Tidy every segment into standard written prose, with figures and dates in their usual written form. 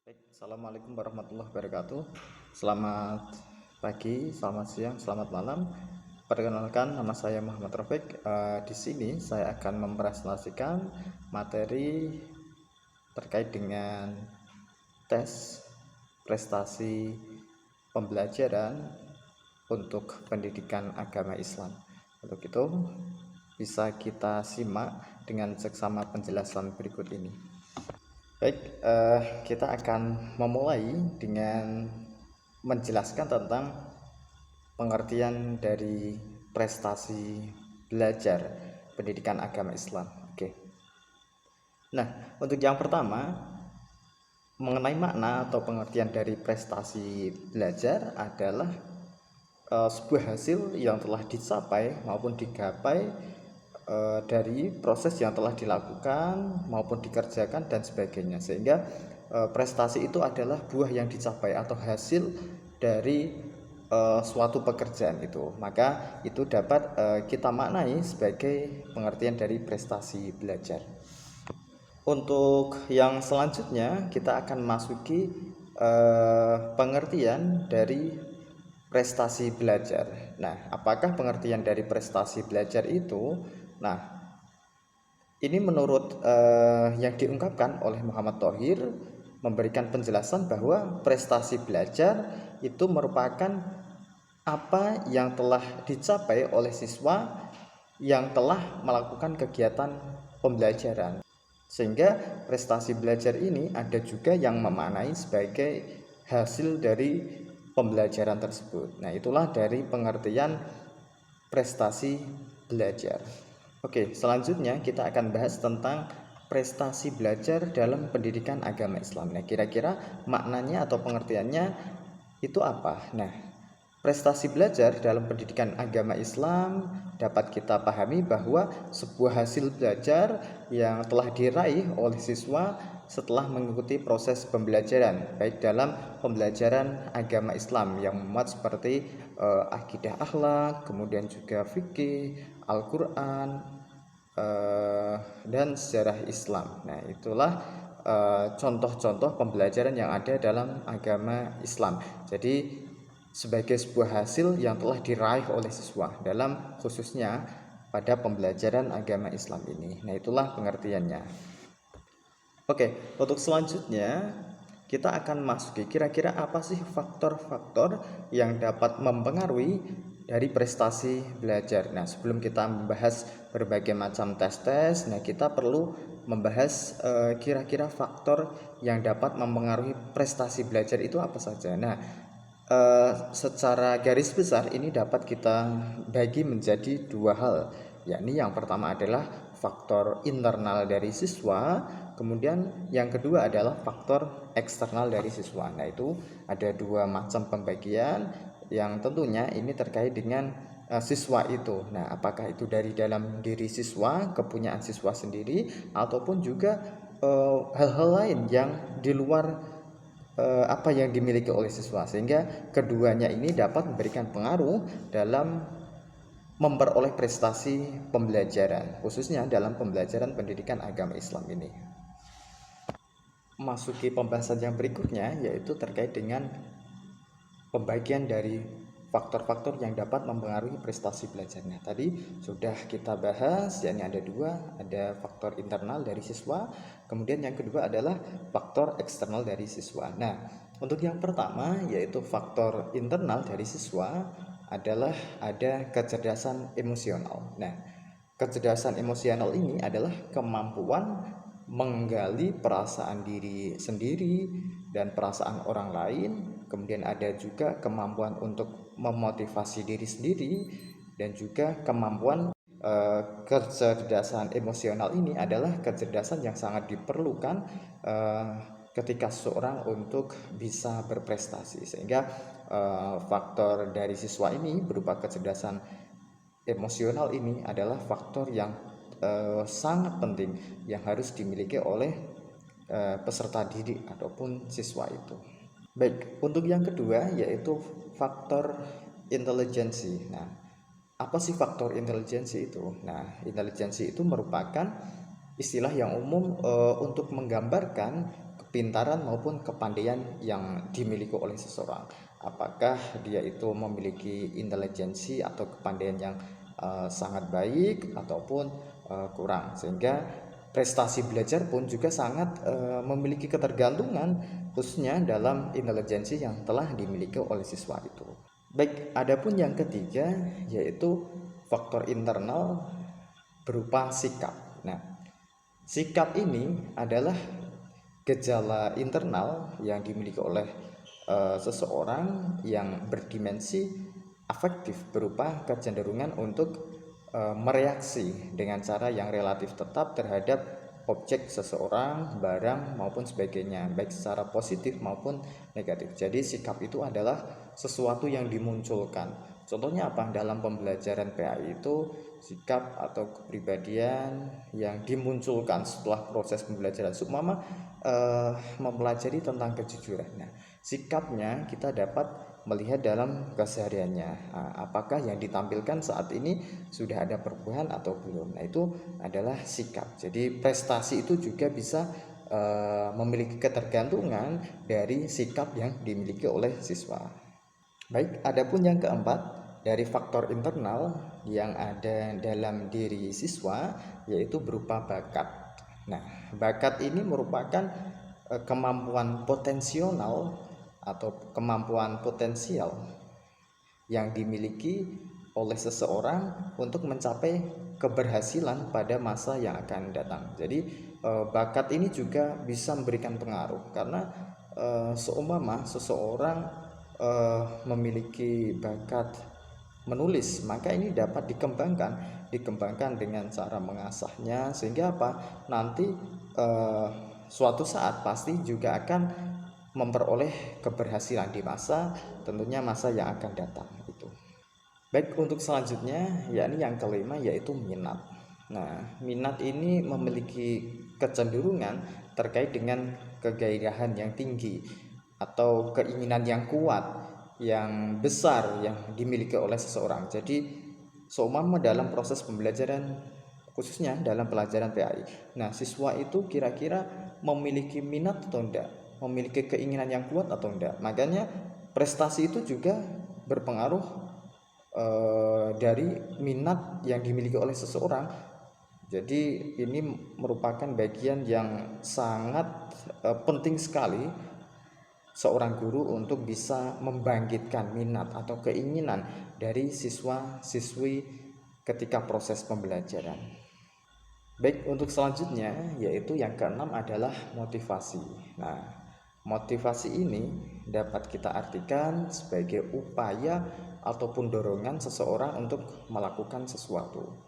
Baik, Assalamualaikum warahmatullahi wabarakatuh. Selamat pagi, selamat siang, selamat malam. Perkenalkan, nama saya Muhammad Rafiq. Di sini saya akan mempresentasikan materi terkait dengan tes prestasi pembelajaran untuk pendidikan agama Islam. Untuk itu, bisa kita simak dengan seksama penjelasan berikut ini. Baik, kita akan memulai dengan menjelaskan tentang pengertian dari prestasi belajar pendidikan agama Islam. Oke. Nah, untuk yang pertama, mengenai makna atau pengertian dari prestasi belajar adalah sebuah hasil yang telah dicapai maupun digapai dari proses yang telah dilakukan maupun dikerjakan dan sebagainya, sehingga prestasi itu adalah buah yang dicapai atau hasil dari suatu pekerjaan itu. Maka itu dapat kita maknai sebagai pengertian dari prestasi belajar. Untuk yang selanjutnya kita akan masuki pengertian dari prestasi belajar. Nah, apakah pengertian dari prestasi belajar itu? Nah, ini menurut yang diungkapkan oleh Muhammad Thohir memberikan penjelasan bahwa prestasi belajar itu merupakan apa yang telah dicapai oleh siswa yang telah melakukan kegiatan pembelajaran. Sehingga prestasi belajar ini ada juga yang memaknai sebagai hasil dari pembelajaran tersebut. Nah, itulah dari pengertian prestasi belajar. Oke, selanjutnya kita akan bahas tentang prestasi belajar dalam pendidikan agama Islam. Nah, kira-kira maknanya atau pengertiannya itu apa? Nah, prestasi belajar dalam pendidikan agama Islam dapat kita pahami bahwa sebuah hasil belajar yang telah diraih oleh siswa setelah mengikuti proses pembelajaran, baik dalam pembelajaran agama Islam yang memuat seperti akidah akhlak, kemudian juga fikih, Al-Quran, dan sejarah Islam. Nah, itulah contoh-contoh pembelajaran yang ada dalam agama Islam. Jadi sebagai sebuah hasil yang telah diraih oleh siswa dalam khususnya pada pembelajaran agama Islam ini. Nah, itulah pengertiannya. Oke, untuk selanjutnya kita akan masuki kira-kira apa sih faktor-faktor yang dapat mempengaruhi dari prestasi belajar. Nah, sebelum kita membahas berbagai macam tes-tes, nah kita perlu membahas kira-kira faktor yang dapat mempengaruhi prestasi belajar itu apa saja. Nah, secara garis besar ini dapat kita bagi menjadi dua hal, yakni yang pertama adalah faktor internal dari siswa, kemudian yang kedua adalah faktor eksternal dari siswa. Nah, itu ada dua macam pembagian yang tentunya ini terkait dengan siswa itu. Nah, apakah itu dari dalam diri siswa, kepunyaan siswa sendiri, ataupun juga hal-hal lain yang di luar apa yang dimiliki oleh siswa, sehingga keduanya ini dapat memberikan pengaruh dalam memperoleh prestasi pembelajaran, khususnya dalam pembelajaran pendidikan agama Islam ini. Masuki pembahasan yang berikutnya, yaitu terkait dengan pembagian dari faktor-faktor yang dapat mempengaruhi prestasi belajarnya. Tadi sudah kita bahas, yakni ada dua, ada faktor internal dari siswa, kemudian yang kedua adalah faktor eksternal dari siswa. Nah, untuk yang pertama yaitu faktor internal dari siswa adalah ada kecerdasan emosional. Nah, kecerdasan emosional ini adalah kemampuan menggali perasaan diri sendiri dan perasaan orang lain. Kemudian ada juga kemampuan untuk memotivasi diri sendiri, dan juga kemampuan kecerdasan emosional ini adalah kecerdasan yang sangat diperlukan ketika seseorang untuk bisa berprestasi, sehingga faktor dari siswa ini berupa kecerdasan emosional ini adalah faktor yang sangat penting yang harus dimiliki oleh peserta didik ataupun siswa itu. Baik, untuk yang kedua yaitu faktor intelijensi. Nah, apa sih faktor intelijensi itu? Nah, intelijensi itu merupakan istilah yang umum untuk menggambarkan kepintaran maupun kepandaian yang dimiliki oleh seseorang. Apakah dia itu memiliki intelijensi atau kepandaian yang sangat baik ataupun kurang, sehingga prestasi belajar pun juga sangat memiliki ketergantungan khususnya dalam intelijensi yang telah dimiliki oleh siswa itu. Baik, adapun yang ketiga yaitu faktor internal berupa sikap. Nah, sikap ini adalah gejala internal yang dimiliki oleh seseorang yang berdimensi afektif berupa kecenderungan untuk mereaksi dengan cara yang relatif tetap terhadap objek seseorang, barang maupun sebagainya, baik secara positif maupun negatif. Jadi sikap itu adalah sesuatu yang dimunculkan. Contohnya apa? Dalam pembelajaran PAI itu sikap atau kepribadian yang dimunculkan setelah proses pembelajaran. Seumpama mempelajari tentang kejujuran. Nah, sikapnya kita dapat melihat dalam kesehariannya, apakah yang ditampilkan saat ini sudah ada perubahan atau belum. Nah, itu adalah sikap. Jadi prestasi itu juga bisa memiliki ketergantungan dari sikap yang dimiliki oleh siswa. Baik, adapun yang keempat dari faktor internal yang ada dalam diri siswa yaitu berupa bakat. Nah, bakat ini merupakan kemampuan potensial atau kemampuan potensial yang dimiliki oleh seseorang untuk mencapai keberhasilan pada masa yang akan datang. Jadi bakat ini juga bisa memberikan pengaruh karena seumpama seseorang memiliki bakat menulis, maka ini dapat dikembangkan dengan cara mengasahnya, sehingga apa? Nanti suatu saat pasti juga akan memperoleh keberhasilan di tentunya masa yang akan datang itu. Baik, untuk selanjutnya yakni yang kelima yaitu minat. Nah, minat ini memiliki kecenderungan terkait dengan kegairahan yang tinggi atau keinginan yang kuat, yang besar yang dimiliki oleh seseorang. Jadi seumpama dalam proses pembelajaran, khususnya dalam pelajaran PAI, nah siswa itu kira-kira memiliki minat atau enggak, memiliki keinginan yang kuat atau enggak. Makanya prestasi itu juga berpengaruh dari minat yang dimiliki oleh seseorang. Jadi ini merupakan bagian yang sangat penting sekali seorang guru untuk bisa membangkitkan minat atau keinginan dari siswa-siswi ketika proses pembelajaran. Baik, untuk selanjutnya yaitu yang keenam adalah motivasi. Nah, motivasi ini dapat kita artikan sebagai upaya ataupun dorongan seseorang untuk melakukan sesuatu.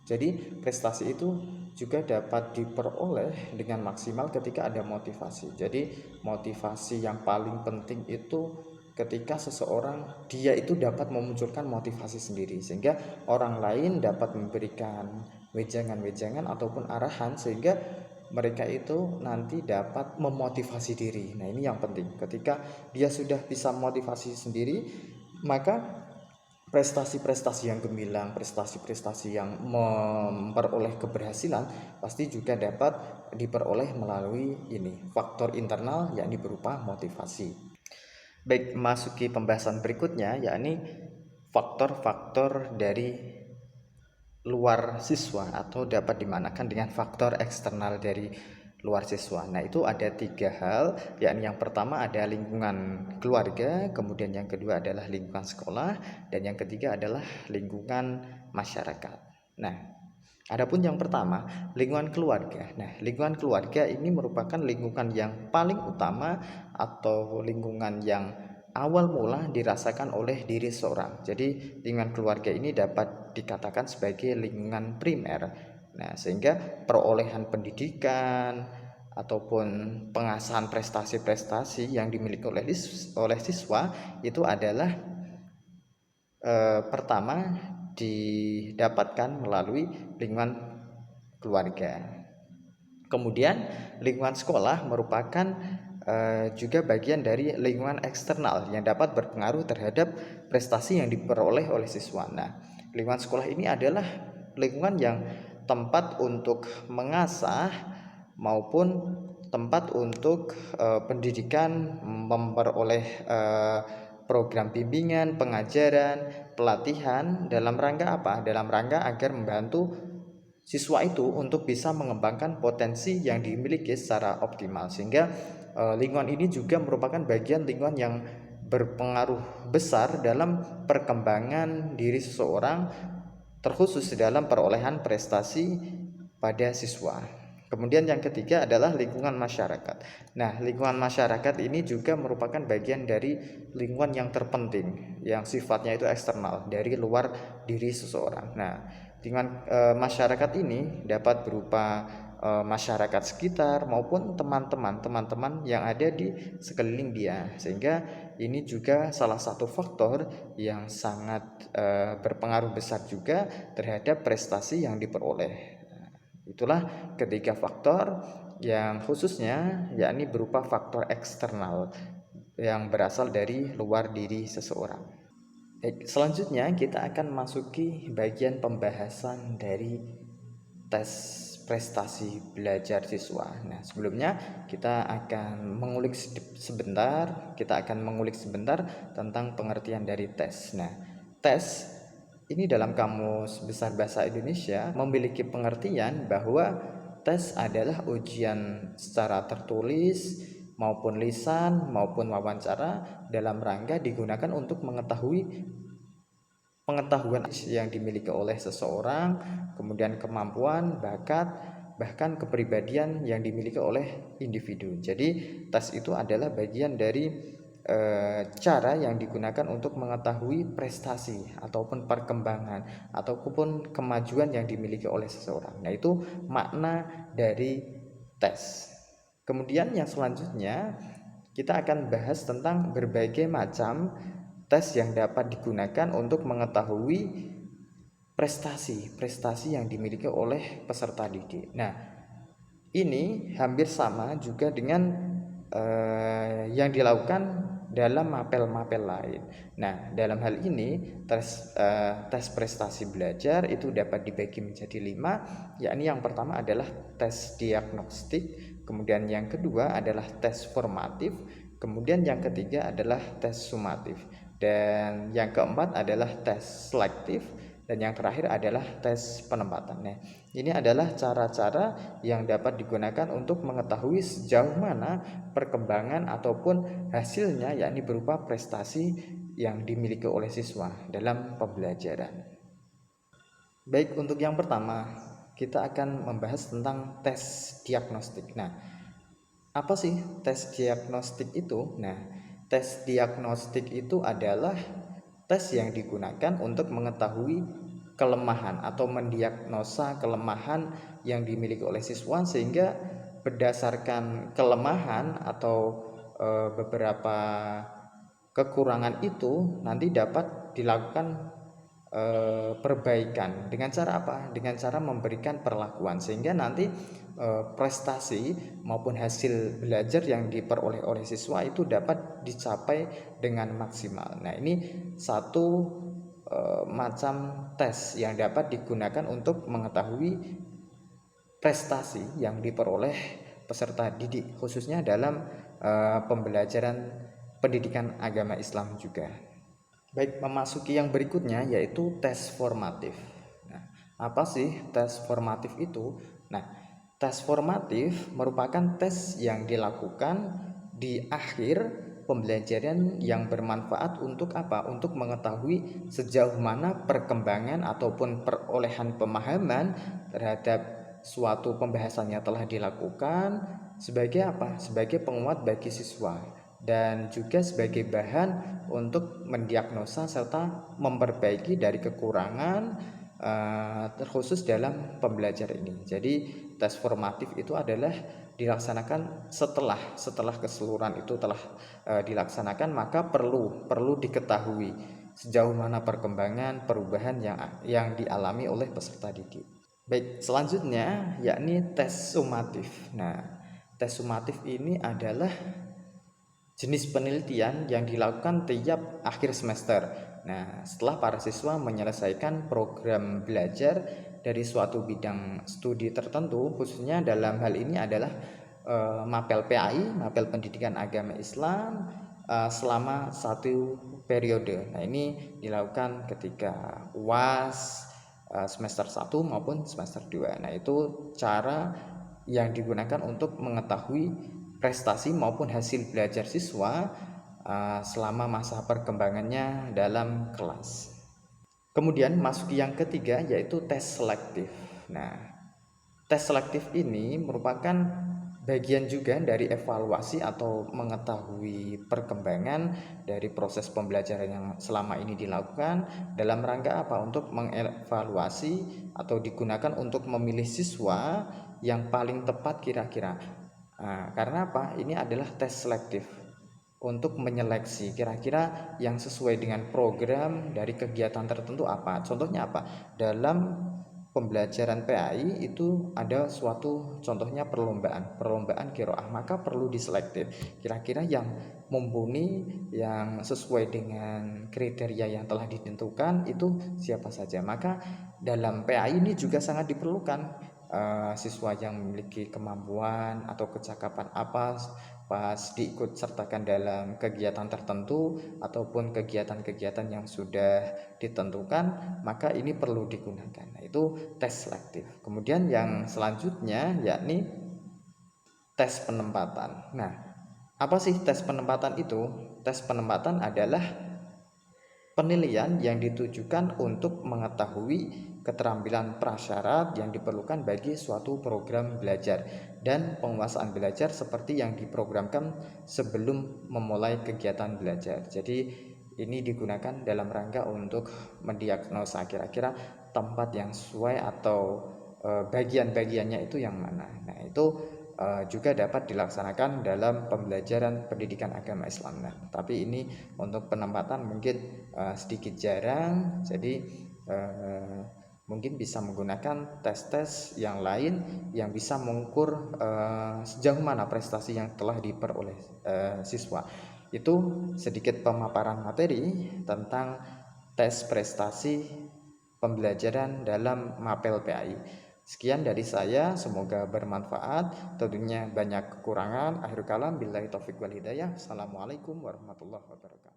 Jadi prestasi itu juga dapat diperoleh dengan maksimal ketika ada motivasi. Jadi motivasi yang paling penting itu ketika seseorang dia itu dapat memunculkan motivasi sendiri, sehingga orang lain dapat memberikan wejangan-wejangan ataupun arahan sehingga mereka itu nanti dapat memotivasi diri. Nah, ini yang penting. Ketika dia sudah bisa motivasi sendiri, maka prestasi-prestasi yang gemilang, prestasi-prestasi yang memperoleh keberhasilan pasti juga dapat diperoleh melalui ini faktor internal, yakni berupa motivasi. Baik, masuki pembahasan berikutnya, yakni faktor-faktor dari luar siswa atau dapat dimanakan dengan faktor eksternal dari luar siswa. Nah, itu ada 3 hal, yakni yang pertama ada lingkungan keluarga, kemudian yang kedua adalah lingkungan sekolah, dan yang ketiga adalah lingkungan masyarakat. Nah, adapun yang pertama, lingkungan keluarga. Nah, lingkungan keluarga ini merupakan lingkungan yang paling utama atau lingkungan yang awal mula dirasakan oleh diri seorang. Jadi, lingkungan keluarga ini dapat dikatakan sebagai lingkungan primer. Nah, sehingga perolehan pendidikan ataupun pengasahan prestasi-prestasi yang dimiliki oleh siswa itu adalah pertama didapatkan melalui lingkungan keluarga. Kemudian lingkungan sekolah merupakan juga bagian dari lingkungan eksternal yang dapat berpengaruh terhadap prestasi yang diperoleh oleh siswa. Nah, lingkungan sekolah ini adalah lingkungan yang tempat untuk mengasah maupun tempat untuk pendidikan, memperoleh program bimbingan, pengajaran, pelatihan dalam rangka apa? Dalam rangka agar membantu siswa itu untuk bisa mengembangkan potensi yang dimiliki secara optimal, sehingga lingkungan ini juga merupakan bagian lingkungan yang berpengaruh besar dalam perkembangan diri seseorang, terkhusus dalam perolehan prestasi pada siswa. Kemudian yang ketiga adalah lingkungan masyarakat. Nah, lingkungan masyarakat ini juga merupakan bagian dari lingkungan yang terpenting, yang sifatnya itu eksternal, dari luar diri seseorang. Nah, lingkungan masyarakat ini dapat berupa masyarakat sekitar maupun teman-teman yang ada di sekeliling dia, sehingga ini juga salah satu faktor yang sangat berpengaruh besar juga terhadap prestasi yang diperoleh. Itulah ketiga faktor yang khususnya yakni berupa faktor eksternal yang berasal dari luar diri seseorang. Baik, selanjutnya kita akan masuki bagian pembahasan dari tes prestasi belajar siswa. Nah, sebelumnya kita akan mengulik sebentar tentang pengertian dari tes. Nah, tes ini dalam Kamus Besar Bahasa Indonesia memiliki pengertian bahwa tes adalah ujian secara tertulis maupun lisan maupun wawancara dalam rangka digunakan untuk mengetahui pengetahuan yang dimiliki oleh seseorang, kemudian kemampuan, bakat, bahkan kepribadian yang dimiliki oleh individu. Jadi tes itu adalah bagian dari cara yang digunakan untuk mengetahui prestasi ataupun perkembangan ataupun kemajuan yang dimiliki oleh seseorang. Nah, itu makna dari tes. Kemudian yang selanjutnya kita akan bahas tentang berbagai macam tes yang dapat digunakan untuk mengetahui prestasi yang dimiliki oleh peserta didik. Nah, ini hampir sama juga dengan yang dilakukan dalam mapel-mapel lain. Nah, dalam hal ini tes prestasi belajar itu dapat dibagi menjadi 5, yakni yang pertama adalah tes diagnostik, kemudian yang kedua adalah tes formatif, kemudian yang ketiga adalah tes sumatif, dan yang keempat adalah tes selektif, dan yang terakhir adalah tes penempatan. Nah, ini adalah cara-cara yang dapat digunakan untuk mengetahui sejauh mana perkembangan ataupun hasilnya, yakni berupa prestasi yang dimiliki oleh siswa dalam pembelajaran. Baik, untuk yang pertama kita akan membahas tentang tes diagnostik. Nah, apa sih tes diagnostik itu? Nah, tes diagnostik itu adalah tes yang digunakan untuk mengetahui kelemahan atau mendiagnosa kelemahan yang dimiliki oleh siswa, sehingga berdasarkan kelemahan atau beberapa kekurangan itu nanti dapat dilakukan perbaikan. Dengan cara apa? Dengan cara memberikan perlakuan, sehingga nanti prestasi maupun hasil belajar yang diperoleh oleh siswa itu dapat dicapai dengan maksimal. Nah, ini satu macam tes yang dapat digunakan untuk mengetahui prestasi yang diperoleh peserta didik, khususnya dalam pembelajaran pendidikan agama Islam juga. Baik, memasuki yang berikutnya yaitu tes formatif. Nah, apa sih tes formatif itu? Nah, tes formatif merupakan tes yang dilakukan di akhir pembelajaran yang bermanfaat untuk apa? Untuk mengetahui sejauh mana perkembangan ataupun perolehan pemahaman terhadap suatu pembahasannya telah dilakukan, sebagai apa? Sebagai penguat bagi siswa, dan juga sebagai bahan untuk mendiagnosa serta memperbaiki dari kekurangan terkhusus dalam pembelajaran ini. Jadi tes formatif itu adalah dilaksanakan setelah keseluruhan itu telah dilaksanakan, maka perlu diketahui sejauh mana perkembangan perubahan yang dialami oleh peserta didik. Baik, selanjutnya yakni tes sumatif. Nah, tes sumatif ini adalah jenis penelitian yang dilakukan tiap akhir semester. Nah, setelah para siswa menyelesaikan program belajar dari suatu bidang studi tertentu, khususnya dalam hal ini adalah mapel PAI, mapel pendidikan agama Islam, selama 1 periode. Nah, ini dilakukan ketika UAS semester 1 maupun semester 2. Nah, itu cara yang digunakan untuk mengetahui prestasi maupun hasil belajar siswa selama masa perkembangannya dalam kelas. Kemudian masuk yang ketiga, yaitu tes selektif. Nah, tes selektif ini merupakan bagian juga dari evaluasi atau mengetahui perkembangan dari proses pembelajaran yang selama ini dilakukan dalam rangka apa? Untuk mengevaluasi atau digunakan untuk memilih siswa yang paling tepat kira-kira. Nah, karena apa? Ini adalah tes selektif untuk menyeleksi kira-kira yang sesuai dengan program dari kegiatan tertentu apa. Contohnya apa? Dalam pembelajaran PAI itu ada suatu contohnya perlombaan qiraah, maka perlu diselektif kira-kira yang mumpuni, yang sesuai dengan kriteria yang telah ditentukan itu siapa saja. Maka dalam PAI ini juga sangat diperlukan siswa yang memiliki kemampuan atau kecakapan apa pas diikut sertakan dalam kegiatan tertentu ataupun kegiatan-kegiatan yang sudah ditentukan, maka ini perlu digunakan. Nah, itu tes selektif. Kemudian yang selanjutnya yakni tes penempatan. Nah, apa sih tes penempatan itu? Tes penempatan adalah penilaian yang ditujukan untuk mengetahui keterampilan prasyarat yang diperlukan bagi suatu program belajar dan penguasaan belajar seperti yang diprogramkan sebelum memulai kegiatan belajar. Jadi ini digunakan dalam rangka untuk mendiagnosa kira-kira tempat yang sesuai atau bagian-bagiannya itu yang mana. Nah, itu juga dapat dilaksanakan dalam pembelajaran pendidikan agama Islam. Nah, tapi ini untuk penempatan mungkin sedikit jarang, jadi mungkin bisa menggunakan tes-tes yang lain yang bisa mengukur sejauh mana prestasi yang telah diperoleh siswa. Itu sedikit pemaparan materi tentang tes prestasi pembelajaran dalam mapel PAI. Sekian dari saya, semoga bermanfaat. Tentunya banyak kekurangan. Akhirul kalam, billahi taufiq wal hidayah. Assalamualaikum warahmatullahi wabarakatuh.